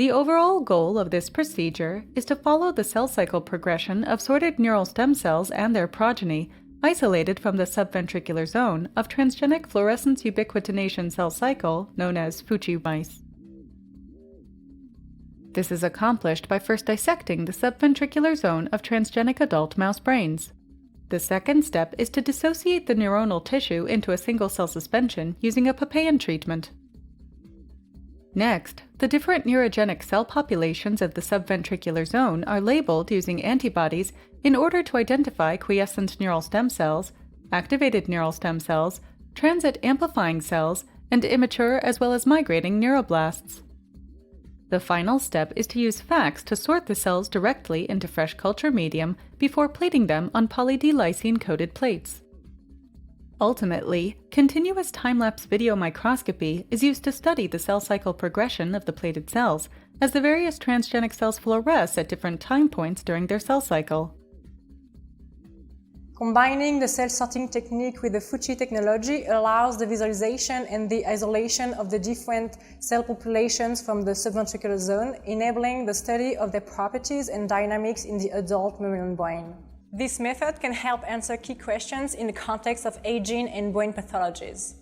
The overall goal of this procedure is to follow the cell cycle progression of sorted neural stem cells and their progeny, isolated from the subventricular zone of transgenic fluorescence ubiquitination cell cycle known as FUCCI mice. This is accomplished by first dissecting the subventricular zone of transgenic adult mouse brains. The second step is to dissociate the neuronal tissue into a single-cell suspension using a Papain treatment. Next, the different neurogenic cell populations of the subventricular zone are labeled using antibodies in order to identify quiescent neural stem cells, activated neural stem cells, transit amplifying cells, and immature as well as migrating neuroblasts. The final step is to use FACS to sort the cells directly into fresh culture medium before plating them on poly-D-lysine-coated plates. Ultimately, continuous time-lapse video microscopy is used to study the cell cycle progression of the plated cells, as the various transgenic cells fluoresce at different time points during their cell cycle. Combining the cell sorting technique with the FUCCI technology allows the visualization and the isolation of the different cell populations from the subventricular zone, enabling the study of their properties and dynamics in the adult mammalian brain. This method can help answer key questions in the context of aging and brain pathologies.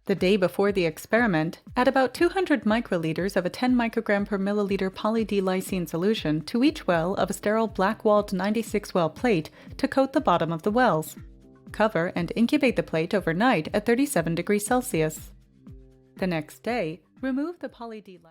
The day before the experiment, add about 200 microliters of a 10 microgram per milliliter poly-D-lysine solution to each well of a sterile black-walled 96-well plate to coat the bottom of the wells. Cover and incubate the plate overnight at 37 degrees Celsius. The next day, remove the poly-D-lysine.